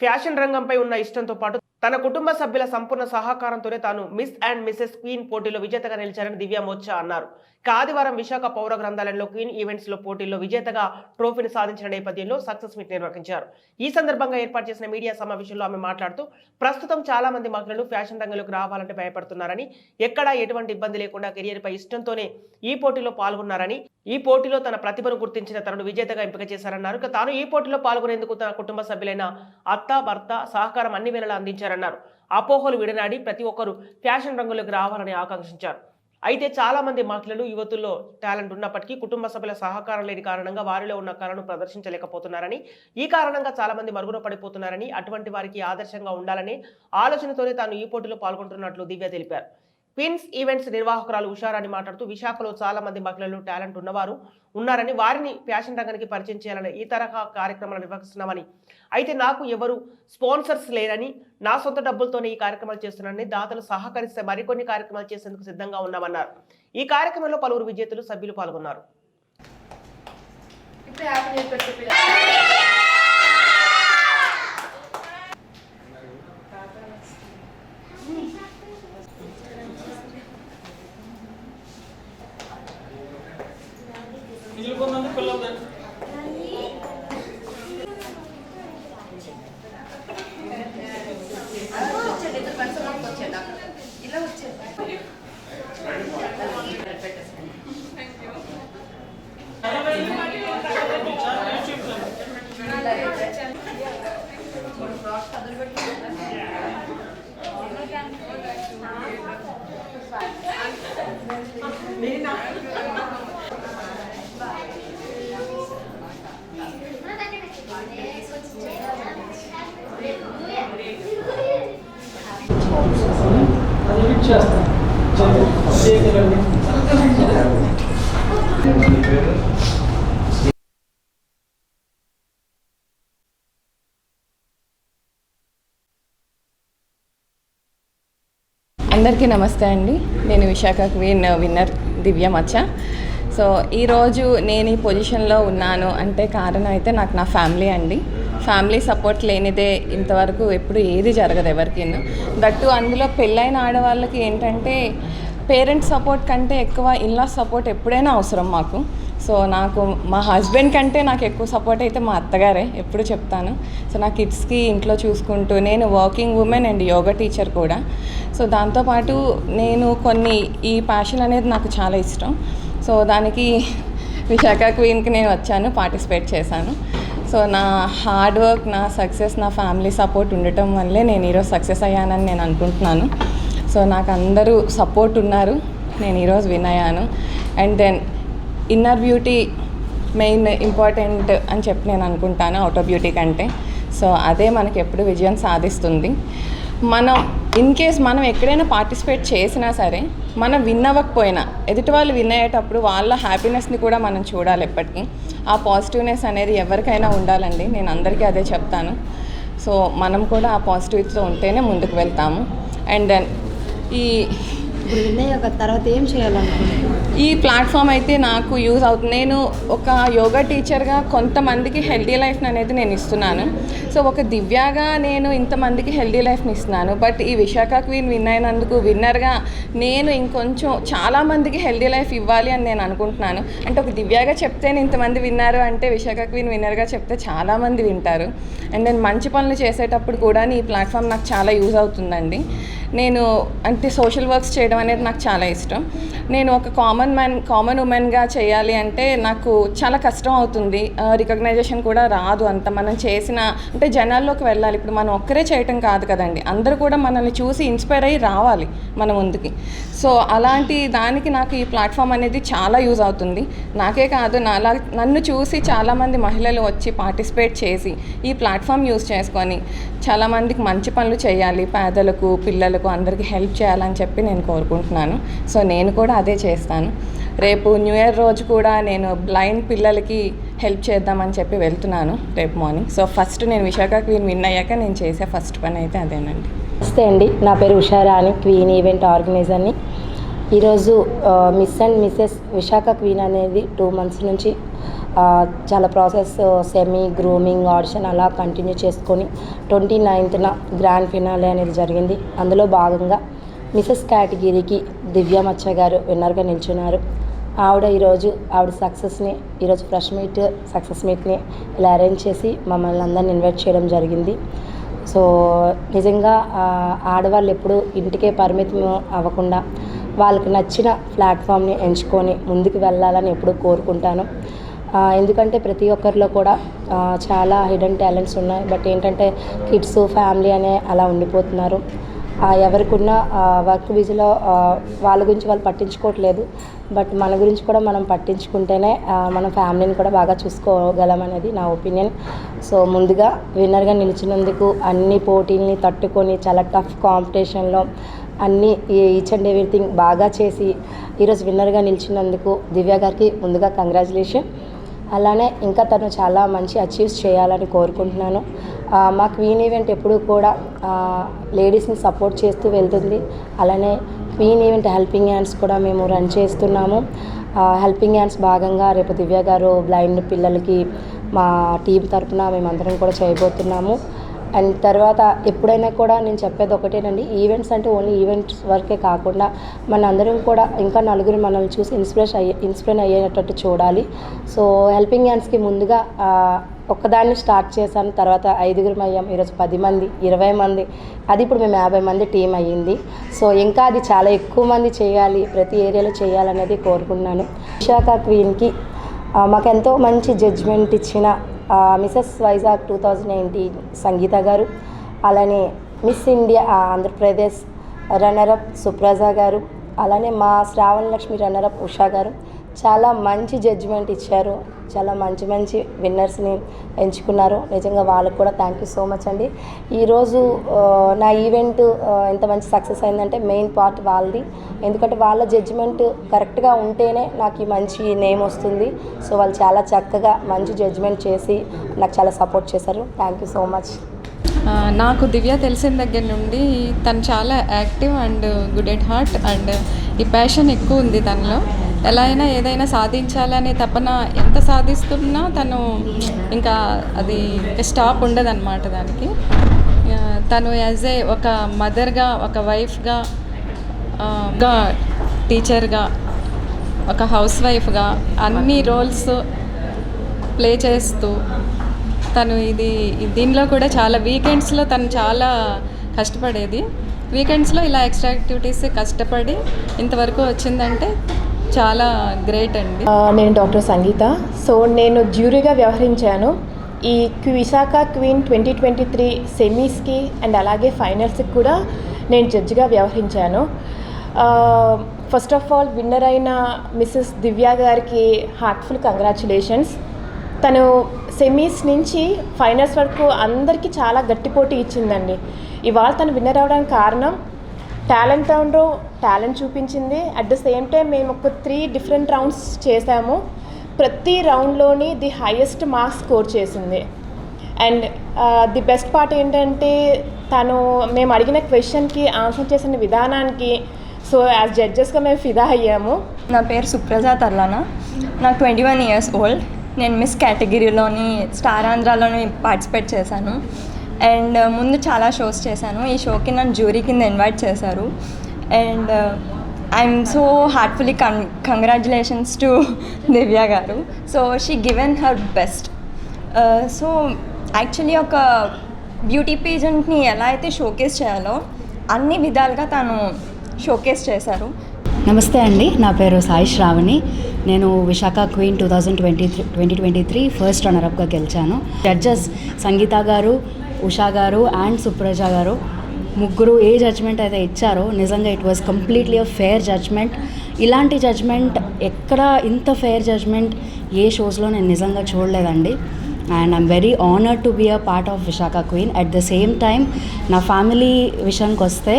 Fashion రంగంపై ఉన్న ఇష్టంతో పాటు తన కుటుంబ సభ్యుల సంపూర్ణ సహకారంతోనే తాను మిస్ అండ్ మిసెస్ క్వీన్ పోటీలో విజేతగా నిలిచారని దివ్య మోర్చా అన్నారు. ఆదివారం విశాఖ పౌర గ్రంథాలయంలో క్వీన్ ఈవెంట్స్ లో పోటీల్లో విజేతగా ట్రోఫీని సాధించిన నేపథ్యంలో సక్సెస్ మీట్ నిర్వహించారు. ఈ సందర్భంగా ఏర్పాటు చేసిన మీడియా సమావేశంలో ఆమె మాట్లాడుతూ ప్రస్తుతం చాలా మంది మహిళలు ఫ్యాషన్ రంగంలోకి రావాలంటే భయపడుతున్నారని, ఎక్కడా ఎటువంటి ఇబ్బంది లేకుండా కెరియర్ పై ఇష్టంతోనే ఈ పోటీలో పాల్గొన్నారని, ఈ పోటీలో తన ప్రతిభను గుర్తించిన తనను విజేతగా ఎంపిక చేశారన్నారు. తాను ఈ పోటీలో పాల్గొనేందుకు తన కుటుంబ సభ్యులైన అత్త, భర్త సహకారం అన్ని వేళలా అందించారన్నారు. అపోహలు విడనాడి ప్రతి ఒక్కరూ ఫ్యాషన్ రంగంలోకి రావాలని ఆకాంక్షించారు. అయితే చాలా మంది మహిళలు, యువతుల్లో టాలెంట్ ఉన్నప్పటికీ కుటుంబ సభ్యుల సహకారం లేని కారణంగా వారిలో ఉన్న కళను ప్రదర్శించలేకపోతున్నారని, ఈ కారణంగా చాలా మంది మరుగున పడిపోతున్నారని, అటువంటి వారికి ఆదర్శంగా ఉండాలనే ఆలోచనతోనే తాను ఈ పోటీలో పాల్గొంటున్నట్లు దివ్య తెలిపారు. క్వీన్స్ ఈవెంట్స్ నిర్వాహకురాలు ఉషారాణి మాట్లాడుతూ విశాఖలో చాలా మంది మహిళలు టాలెంట్ ఉన్నవారు ఉన్నారని, వారిని ఫ్యాషన్ రంగానికి పరిచయం చేయాలని ఈ తరహా కార్యక్రమాలు నిర్వహిస్తున్నామని, అయితే నాకు ఎవరు స్పాన్సర్స్ లేరని, నా సొంత డబ్బులతోనే ఈ కార్యక్రమాలు చేస్తున్నానని, దాతలు సహకరిస్తే మరికొన్ని కార్యక్రమాలు చేసేందుకు సిద్ధంగా ఉన్నామన్నారు. ఈ కార్యక్రమంలో పలువురు విజేతలు, సభ్యులు పాల్గొన్నారు. అందరికీ నమస్తే అండి. నేను విశాఖ క్వీన్ విన్నర్ దివ్య మోర్చా. సో ఈరోజు నేను ఈ పొజిషన్లో ఉన్నాను అంటే కారణం అయితే నాకు నా ఫ్యామిలీ అండి. ఫ్యామిలీ సపోర్ట్ లేనిదే ఇంతవరకు ఎప్పుడు ఏది జరగదు ఎవరికి. దట్టు అందులో పెళ్ళైన ఆడవాళ్ళకి ఏంటంటే పేరెంట్స్ సపోర్ట్ కంటే ఎక్కువ ఇన్లాస్ సపోర్ట్ ఎప్పుడైనా అవసరం మాకు. సో నాకు మా హస్బెండ్ కంటే నాకు ఎక్కువ సపోర్ట్ అయితే మా అత్తగారే, ఎప్పుడు చెప్తాను. సో నా కిడ్స్కి ఇంట్లో చూసుకుంటూ, నేను working women and yoga teacher కూడా. సో దాంతోపాటు నేను ఈ ప్యాషన్ అనేది నాకు చాలా ఇష్టం. సో దానికి విశాఖ క్వీన్కి నేను వచ్చాను, పార్టిసిపేట్ చేశాను. సో నా హార్డ్ వర్క్, నా సక్సెస్, నా ఫ్యామిలీ సపోర్ట్ ఉండటం వల్లే నేను ఈరోజు సక్సెస్ అయ్యానని నేను అనుకుంటున్నాను. సో నాకు అందరూ సపోర్ట్ ఉన్నారు, నేను ఈరోజు విన్ అయ్యాను. And then inner beauty main important అని చెప్పి నేను అనుకుంటాను అవుటర్ బ్యూటీ కంటే. సో అదే మనకి ఎప్పుడు విజయం సాధిస్తుంది. మనం ఇన్ కేస్ మనం ఎక్కడైనా పార్టిసిపేట్ చేసినా సరే, మనం విన్ అవ్వకపోయినా ఎదుటి వాళ్ళు విన్ అయ్యేటప్పుడు వాళ్ళ హ్యాపీనెస్ని కూడా మనం చూడాలి. ఎప్పటికీ ఆ పాజిటివ్నెస్ అనేది ఎవరికైనా ఉండాలండి, నేను అందరికీ అదే చెప్తాను. సో మనం కూడా ఆ పాజిటివిటీతో ఉంటేనే ముందుకు వెళ్తాము. అండ్ దెన్ తర్వాత ఏం చేయాలనుకుంటున్నాను? ఈ ప్లాట్ఫామ్ అయితే నాకు యూజ్ అవుతుంది. నేను ఒక యోగా టీచర్గా కొంతమందికి హెల్దీ లైఫ్ని అనేది నేను ఇస్తున్నాను. సో ఒక దివ్యాగా నేను ఇంతమందికి హెల్దీ లైఫ్ని ఇస్తున్నాను. బట్ ఈ విశాఖ క్వీన్ విన్ అయినందుకు విన్నర్గా నేను ఇంకొంచెం చాలామందికి హెల్దీ లైఫ్ ఇవ్వాలి అని నేను అనుకుంటున్నాను. అంటే ఒక దివ్యాగా చెప్తేనే ఇంతమంది విన్నారు అంటే విశాఖ క్వీన్ విన్నర్గా చెప్తే చాలామంది వింటారు. అండ్ నేను మంచి పనులు చేసేటప్పుడు కూడా ఈ ప్లాట్ఫామ్ నాకు చాలా యూజ్ అవుతుందండి. నేను అంటే సోషల్ వర్క్స్ చేయడం అనేది నాకు చాలా ఇష్టం. నేను ఒక కామన్ ఉమెన్గా చేయాలి అంటే నాకు చాలా కష్టం అవుతుంది. రికగ్నైజేషన్ కూడా రాదు అంత. మనం చేసిన అంటే జనాల్లోకి వెళ్ళాలి. ఇప్పుడు మనం ఒక్కరే చేయటం కాదు కదండి, అందరూ కూడా మనల్ని చూసి ఇన్స్పైర్ అయ్యి రావాలి మన ముందుకి. సో అలాంటి దానికి నాకు ఈ ప్లాట్ఫామ్ అనేది చాలా యూజ్ అవుతుంది. నాకే కాదు, నన్ను చూసి చాలామంది మహిళలు వచ్చి పార్టిసిపేట్ చేసి ఈ ప్లాట్ఫామ్ యూజ్ చేసుకొని చాలామందికి మంచి పనులు చేయాలి, పేదలకు, పిల్లలకు అందరికీ హెల్ప్ చేయాలని చెప్పి నేను కోరుకుంటున్నాను. సో నేను కూడా అదే చేస్తాను. రేపు న్యూ ఇయర్ రోజు కూడా నేను బ్లైండ్ పిల్లలకి హెల్ప్ చేద్దామని చెప్పి వెళ్తున్నాను రేపు మార్నింగ్. సో ఫస్ట్ నేను విశాఖ క్వీన్ విన్ అయ్యాక నేను చేసే ఫస్ట్ పని అయితే అదేనండి. నమస్తే అండి, నా పేరు ఉషారాణి, క్వీన్ ఈవెంట్ ఆర్గనైజర్ని. ఈరోజు miss and Mrs Visakha queen అనేది 2 months నుంచి చాలా ప్రాసెస్ సెమీ గ్రూమింగ్ ఆడిషన్ అలా కంటిన్యూ చేసుకొని 29th గ్రాండ్ ఫినాలే అనేది జరిగింది. అందులో భాగంగా మిసెస్ కేటగిరీకి దివ్య మచ్చ గారు విన్నర్గా నిల్చున్నారు. ఆవిడ సక్సెస్ని ఈరోజు సక్సెస్ మీట్ని ఇలా అరేంజ్ చేసి మమ్మల్ని అందరిని ఇన్వైట్ చేయడం జరిగింది. సో నిజంగా ఆడవాళ్ళు ఎప్పుడు ఇంటికే పరిమితం అవ్వకుండా వాళ్ళకి నచ్చిన ప్లాట్ఫామ్ని ఎంచుకొని ముందుకు వెళ్ళాలని ఎప్పుడూ కోరుకుంటాను. ఎందుకంటే ప్రతి ఒక్కరిలో కూడా చాలా హిడెన్ టాలెంట్స్ ఉన్నాయి. బట్ ఏంటంటే కిడ్స్ ఫ్యామిలీ అనే అలా ఉండిపోతున్నారు. ఎవరికున్న వర్క్ బిజీలో వాళ్ళ గురించి వాళ్ళు పట్టించుకోవట్లేదు. బట్ మన గురించి కూడా మనం పట్టించుకుంటేనే మన ఫ్యామిలీని కూడా బాగా చూసుకోగలం అనేది నా ఒపీనియన్. సో ముందుగా విన్నర్గా నిలిచినందుకు అన్ని పోటీల్ని తట్టుకొని చాలా టఫ్ కాంపిటీషన్లో అన్నీ ఈచ్ అండ్ ఎవ్రీథింగ్ బాగా చేసి ఈరోజు విన్నర్గా నిలిచినందుకు దివ్య గారికి ముందుగా కంగ్రాచులేషన్. అలానే ఇంకా తను చాలా మంచి అచీవ్స్ చేయాలని కోరుకుంటున్నాను. మా క్వీన్ ఈవెంట్ ఎప్పుడూ కూడా లేడీస్ని సపోర్ట్ చేస్తూ వెళ్తుంది. అలానే క్వీన్ ఈవెంట్ హెల్పింగ్ హ్యాండ్స్ కూడా మేము రన్ చేస్తున్నాము. హెల్పింగ్ హ్యాండ్స్ భాగంగా రేపు దివ్య గారు బ్లైండ్ పిల్లలకి మా టీం తరపున మేమందరం కూడా చేయబోతున్నాము. అండ్ తర్వాత ఎప్పుడైనా కూడా నేను చెప్పేది ఒకటేనండి, ఈవెంట్స్ అంటే ఓన్లీ ఈవెంట్స్ వరకే కాకుండా మన అందరం కూడా ఇంకా నలుగురు మనల్ని చూసి ఇన్స్పైర్ అయ్యేటట్టు చూడాలి. సో హెల్పింగ్ హ్యాండ్స్కి ముందుగా ఒక్కదాన్ని స్టార్ట్ చేశాను, తర్వాత 5గురం అయ్యాం, ఈరోజు 10 మంది 20 మంది, అది ఇప్పుడు మేము 50 మంది టీం అయ్యింది. సో ఇంకా అది చాలా ఎక్కువ మంది చేయాలి, ప్రతి ఏరియాలో చేయాలనేది కోరుకున్నాను. విశాఖ క్వీన్కి మాకెంతో మంచి జడ్జ్మెంట్ ఇచ్చిన మిసెస్ వైజాగ్ 2019 సంగీత గారు, అలానే miss India Andhra Pradesh runner-up Supraja గారు, అలానే మా శ్రావణ లక్ష్మి రన్నరప్ ఉషా గారు చాలా మంచి జడ్జిమెంట్ ఇచ్చారు. చాలా మంచి విన్నర్స్ని ఎంచుకున్నారు. నిజంగా వాళ్ళకు కూడా థ్యాంక్ యూ సో మచ్ అండి. ఈరోజు నా ఈవెంట్ ఎంత మంచి సక్సెస్ అయిందంటే మెయిన్ పార్ట్ వాళ్ళది. ఎందుకంటే వాళ్ళ జడ్జిమెంట్ కరెక్ట్గా ఉంటేనే నాకు ఈ మంచి నేమ్ వస్తుంది. సో వాళ్ళు చాలా చక్కగా మంచి జడ్జిమెంట్ చేసి నాకు చాలా సపోర్ట్ చేశారు. Thank you so much. నాకు దివ్య తెలిసిన దగ్గర నుండి తను చాలా active and good at heart and ఈ ప్యాషన్ ఎక్కువ ఉంది తనలో. ఎలా అయినా ఏదైనా సాధించాలనే తపన ఎంత సాధిస్తున్నా తను ఇంకా అది స్టాప్ ఉండదన్నమాట దానికి. తను యాజ్ ఏ ఒక మదర్గా, ఒక వైఫ్గా, టీచర్గా, ఒక హౌస్ వైఫ్గా అన్ని రోల్స్ ప్లే చేస్తూ తను దీనిలో కూడా చాలా వీకెండ్స్లో తను చాలా కష్టపడేది. వీకెండ్స్లో ఇలా ఎక్స్ట్రా యాక్టివిటీస్ కష్టపడి ఇంతవరకు వచ్చిందంటే చాలా గ్రేట్ అండి. నేను డాక్టర్ సంగీత. సో నేను జ్యూరీగా వ్యవహరించాను ఈ విశాఖ క్వీన్ 2023 సెమీస్కి అండ్ అలాగే ఫైనల్స్కి కూడా నేను జడ్జిగా వ్యవహరించాను. ఫస్ట్ ఆఫ్ ఆల్ విన్నర్ అయిన మిస్సెస్ దివ్య గారికి హార్ట్ఫుల్ కంగ్రాచులేషన్స్. తను సెమీస్ నుంచి ఫైనల్స్ వరకు అందరికీ చాలా గట్టి పోటీ ఇచ్చిందండి. ఇవాళ తను విన్నర్ అవ్వడానికి కారణం టాలెంట్ రౌండ్లో టాలెంట్ చూపించింది. అట్ ద సేమ్ టైం మేము ఒక 3 డిఫరెంట్ రౌండ్స్ చేసాము. ప్రతి రౌండ్లోని ది హైయెస్ట్ మార్క్స్ స్కోర్ చేసింది. అండ్ ది బెస్ట్ పార్ట్ ఏంటంటే మేము అడిగిన క్వశ్చన్కి ఆన్సర్ చేసిన విధానానికి సో యాజ్ జడ్జెస్గా మేము ఫిదా అయ్యాము. నా పేరు సుప్రజ తర్లానా. నాకు 21 years ఓల్డ్. నేను మిస్ కేటగిరీలోని స్టార్ ఆంధ్రాలోని పార్టిసిపేట్ చేశాను. అండ్ ముందు చాలా షోస్ చేశాను. ఈ షోకి నన్ను జ్యూరీ కింద ఇన్వైట్ చేశారు. And I'm so heartfully congratulations to Divya గారు. So she given her best. So actually ఒక బ్యూటీ పేజెంట్ని ఎలా అయితే షోకేస్ చేయాలో అన్ని విధాలుగా తను షోకేస్ చేశారు. నమస్తే అండి, నా పేరు సాయి శ్రావణి. నేను విశాఖ క్వీన్ 2023 ఫస్ట్ రన్నరప్గా గెలిచాను. జడ్జెస్ సంగీత గారు, ఉషా గారు అండ్ సుప్రజ గారు ముగ్గురు ఏ జడ్జ్మెంట్ అయితే ఇచ్చారో నిజంగా it was completely a fair judgement. ఇలాంటి జడ్జ్మెంట్ ఎక్కడ ఇంత ఫెయిర్ జడ్జ్మెంట్ ఏ షోస్లో నేను నిజంగా చూడలేదండి. And I'm very honoured to be a part of Visakha queen. At the same time నా ఫ్యామిలీ విషయానికి వస్తే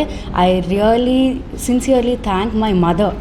I really sincerely thank my mother